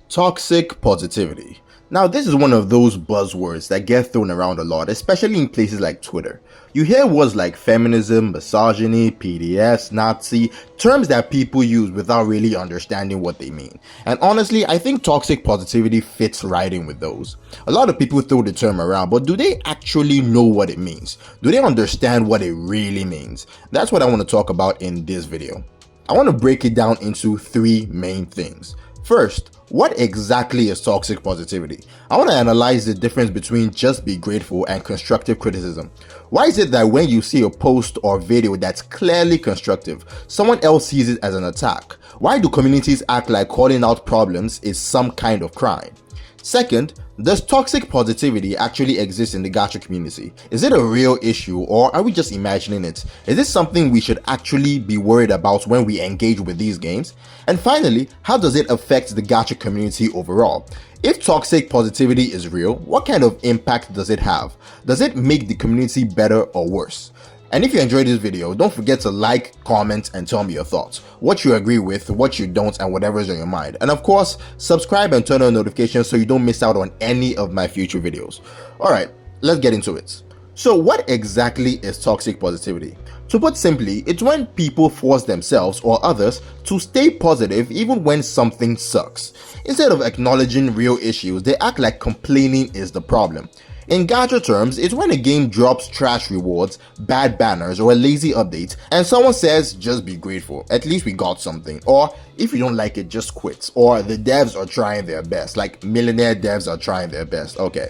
Toxic positivity. Now, this is one of those buzzwords that get thrown around a lot, especially in places like Twitter. You hear words like feminism, misogyny, PDS, Nazi, terms that people use without really understanding what they mean. And honestly, I think toxic positivity fits right in with those. A lot of people throw the term around, but do they actually know what it means? Do they understand what it really means? That's what I want to talk about in this video. I want to break it down into three main things. First, what exactly is toxic positivity? I want to analyze the difference between just be grateful and constructive criticism. Why is it that when you see a post or video that's clearly constructive, someone else sees it as an attack? Why do communities act like calling out problems is some kind of crime? Second, does toxic positivity actually exist in the gacha community? Is it a real issue, or are we just imagining it? Is this something we should actually be worried about when we engage with these games? And finally, how does it affect the gacha community overall? If toxic positivity is real, what kind of impact does it have? Does it make the community better or worse? And if you enjoyed this video, don't forget to like, comment, and tell me your thoughts. What you agree with, what you don't, and whatever is on your mind. And of course, subscribe and turn on notifications so you don't miss out on any of my future videos. Alright, let's get into it. So what exactly is toxic positivity? To put simply, it's when people force themselves or others to stay positive even when something sucks. Instead of acknowledging real issues, they act like complaining is the problem. In gacha terms, it's when a game drops trash rewards, bad banners, or a lazy update, and someone says, just be grateful, at least we got something, or if you don't like it, just quit, or the devs are trying their best, like millionaire devs are trying their best. Okay.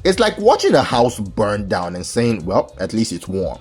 It's like watching a house burn down and saying, well, at least it's warm.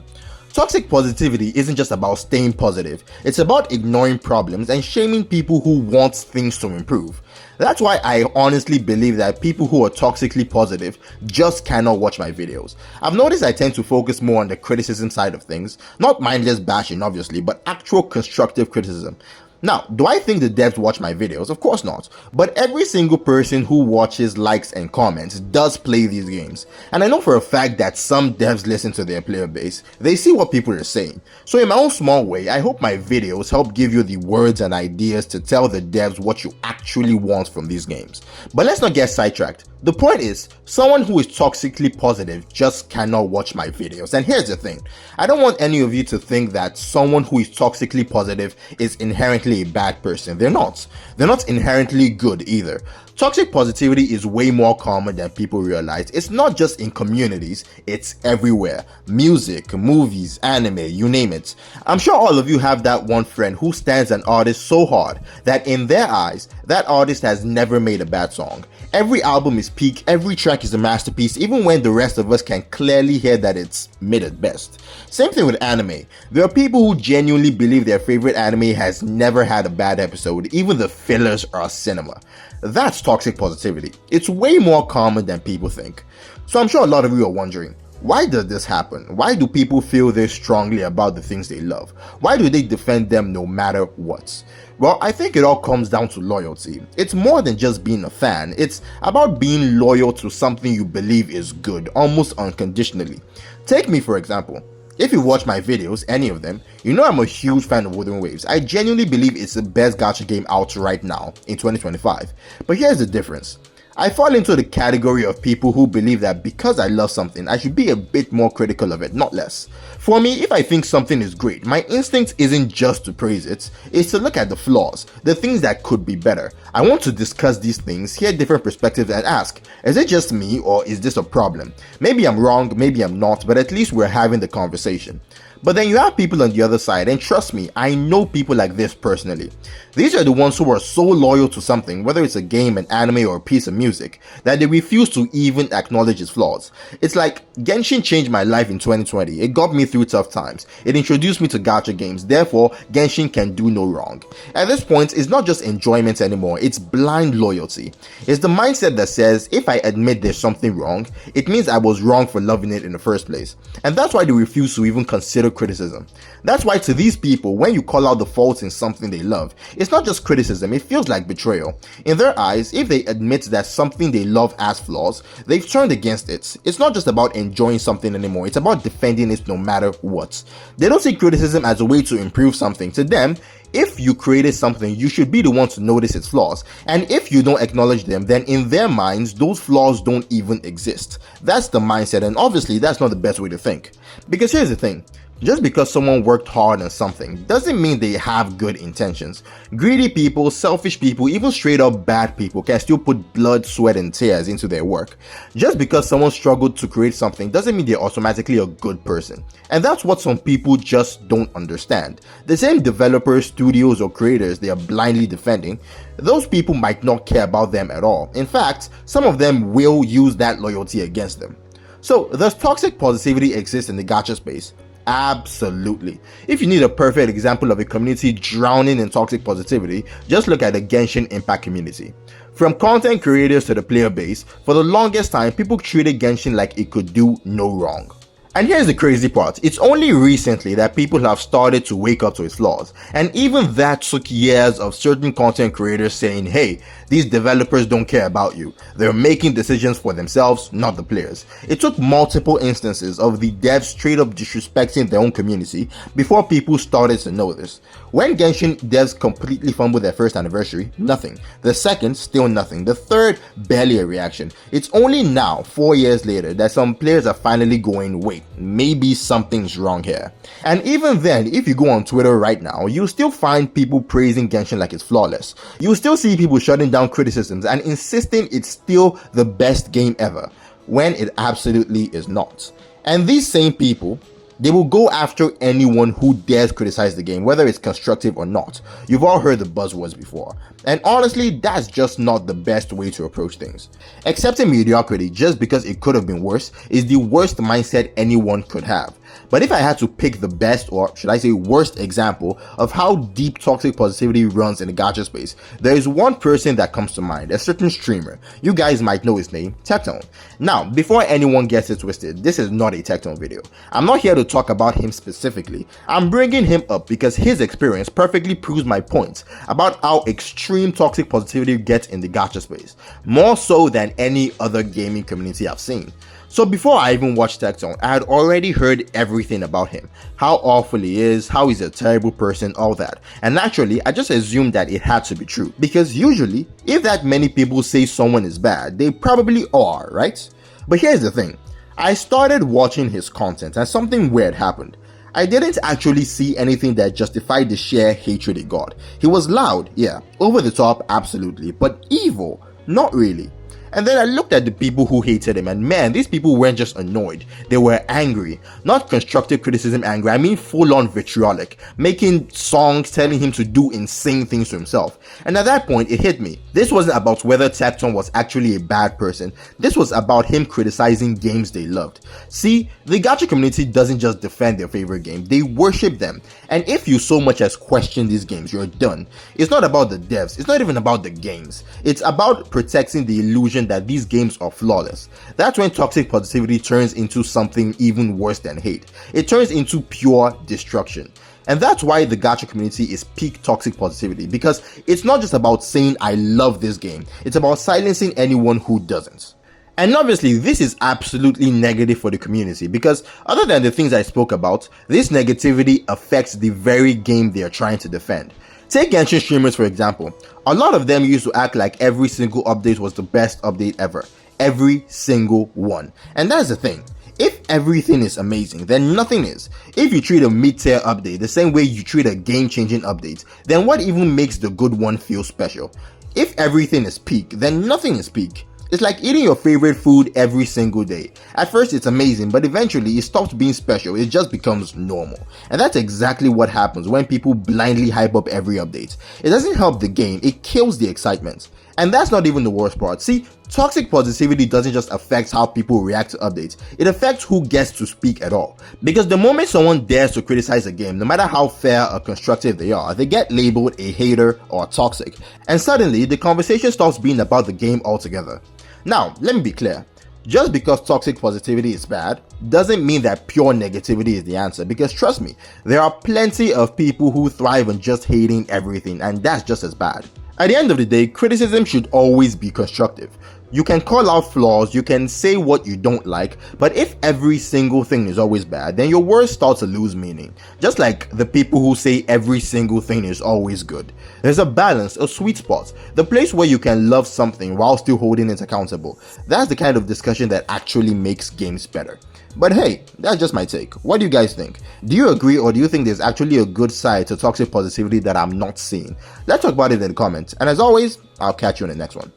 Toxic positivity isn't just about staying positive, it's about ignoring problems and shaming people who want things to improve. That's why I honestly believe that people who are toxically positive just cannot watch my videos. I've noticed I tend to focus more on the criticism side of things, not mindless bashing obviously, but actual constructive criticism. Now, do I think the devs watch my videos? Of course not. But every single person who watches, likes, and comments does play these games. And I know for a fact that some devs listen to their player base. They see what people are saying. So in my own small way, I hope my videos help give you the words and ideas to tell the devs what you actually want from these games. But let's not get sidetracked. The point is, someone who is toxically positive just cannot watch my videos. And here's the thing, I don't want any of you to think that someone who is toxically positive is inherently a bad person. They're not. They're not inherently good either. Toxic positivity is way more common than people realize. It's not just in communities, it's everywhere. Music, movies, anime, you name it. I'm sure all of you have that one friend who stands an artist so hard that in their eyes, that artist has never made a bad song. Every album is peak, every track is a masterpiece, even when the rest of us can clearly hear that it's mid at best. Same thing with anime. There are people who genuinely believe their favorite anime has never had a bad episode, even the fillers are cinema. That's toxic positivity. It's way more common than people think. So I'm sure a lot of you are wondering, why does this happen? Why do people feel this strongly about the things they love? Why do they defend them no matter what? Well, I think it all comes down to loyalty. It's more than just being a fan. It's about being loyal to something you believe is good, almost unconditionally. Take me for example. If you watch my videos, any of them, you know I'm a huge fan of Wuthering Waves. I genuinely believe it's the best gacha game out right now in 2025. But here's the difference. I fall into the category of people who believe that because I love something, I should be a bit more critical of it, not less. For me, if I think something is great, my instinct isn't just to praise it, it's to look at the flaws, the things that could be better. I want to discuss these things, hear different perspectives and ask, is it just me or is this a problem? Maybe I'm wrong, maybe I'm not, but at least we're having the conversation. But then you have people on the other side, and trust me, I know people like this personally. These are the ones who are so loyal to something, whether it's a game, an anime, or a piece of music, that they refuse to even acknowledge its flaws. It's like, Genshin changed my life in 2020, it got me through tough times, it introduced me to gacha games, therefore Genshin can do no wrong. At this point, it's not just enjoyment anymore, it's blind loyalty. It's the mindset that says, if I admit there's something wrong, it means I was wrong for loving it in the first place. And that's why they refuse to even consider criticism. That's why to these people, when you call out the faults in something they love, it's not just criticism, it feels like betrayal. In their eyes, if they admit that something they love has flaws, they've turned against it. It's not just about enjoying something anymore, it's about defending it no matter what. They don't see criticism as a way to improve something. To them, If you created something, you should be the one to notice its flaws. And if you don't acknowledge them, then in their minds, those flaws don't even exist. That's the mindset, and obviously that's not the best way to think. Because here's the thing. Just because someone worked hard on something doesn't mean they have good intentions. Greedy people, selfish people, even straight up bad people can still put blood, sweat, and tears into their work. Just because someone struggled to create something doesn't mean they're automatically a good person. And that's what some people just don't understand. The same developers, studios, or creators they are blindly defending, those people might not care about them at all. In fact, some of them will use that loyalty against them. So, does toxic positivity exist in the gacha space? Absolutely. If you need a perfect example of a community drowning in toxic positivity, just look at the Genshin Impact community. From content creators to the player base, for the longest time, people treated Genshin like it could do no wrong. And here's the crazy part, it's only recently that people have started to wake up to its flaws, and even that took years of certain content creators saying, hey, these developers don't care about you, they're making decisions for themselves, not the players. It took multiple instances of the devs straight up disrespecting their own community before people started to know this. When Genshin devs completely fumbled their first anniversary, nothing. The second, still nothing. The third, barely a reaction. It's only now, 4 years later, that some players are finally going, wait, maybe something's wrong here. And even then, if you go on Twitter right now, you'll still find people praising Genshin like it's flawless. You'll still see people shutting down criticisms and insisting it's still the best game ever, when it absolutely is not. And these same people, they will go after anyone who dares criticize the game, whether it's constructive or not. You've all heard the buzzwords before. And honestly, that's just not the best way to approach things. Accepting mediocrity just because it could have been worse is the worst mindset anyone could have. But if I had to pick the best, or should I say worst example of how deep toxic positivity runs in the gacha space, there is one person that comes to mind, a certain streamer. You guys might know his name, Tectone. Now, before anyone gets it twisted, this is not a Tectone video. I'm not here to talk about him specifically. I'm bringing him up because his experience perfectly proves my point about how extreme toxic positivity gets in the gacha space, more so than any other gaming community I've seen. So before I even watched Tectone, I had already heard everything about him. How awful he is, how he's a terrible person, all that. And naturally, I just assumed that it had to be true. Because usually, if that many people say someone is bad, they probably are, right? But here's the thing. I started watching his content and something weird happened. I didn't actually see anything that justified the sheer hatred he got. He was loud, yeah, over the top, absolutely, but evil, not really. And then I looked at the people who hated him, and man, these people weren't just annoyed, they were angry. Not constructive criticism angry, I mean full-on vitriolic, making songs telling him to do insane things to himself. And at that point, it hit me. This wasn't about whether Tectone was actually a bad person, this was about him criticizing games they loved. See, the gacha community doesn't just defend their favorite game, they worship them. And if you so much as question these games, you're done. It's not about the devs, it's not even about the games. It's about protecting the illusion that these games are flawless. That's when toxic positivity turns into something even worse than hate. It turns into pure destruction. And that's why the gacha community is peak toxic positivity, because it's not just about saying I love this game, it's about silencing anyone who doesn't. And obviously this is absolutely negative for the community, because other than the things I spoke about, this negativity affects the very game they are trying to defend. Take Genshin streamers for example. A lot of them used to act like every single update was the best update ever. Every single one. And that's the thing. If everything is amazing, then nothing is. If you treat a mid-tier update the same way you treat a game-changing update, then what even makes the good one feel special? If everything is peak, then nothing is peak. It's like eating your favorite food every single day. At first it's amazing, but eventually it stops being special, it just becomes normal. And that's exactly what happens when people blindly hype up every update. It doesn't help the game, it kills the excitement. And that's not even the worst part. See, toxic positivity doesn't just affect how people react to updates, it affects who gets to speak at all. Because the moment someone dares to criticize a game, no matter how fair or constructive they are, they get labeled a hater or toxic. And suddenly, the conversation stops being about the game altogether. Now, let me be clear. Just because toxic positivity is bad, doesn't mean that pure negativity is the answer, because trust me, there are plenty of people who thrive on just hating everything, and that's just as bad. At the end of the day, criticism should always be constructive. You can call out flaws, you can say what you don't like, but if every single thing is always bad, then your words start to lose meaning. Just like the people who say every single thing is always good. There's a balance, a sweet spot, the place where you can love something while still holding it accountable. That's the kind of discussion that actually makes games better. But hey, that's just my take. What do you guys think? Do you agree, or do you think there's actually a good side to toxic positivity that I'm not seeing? Let's talk about it in the comments. And as always, I'll catch you in the next one.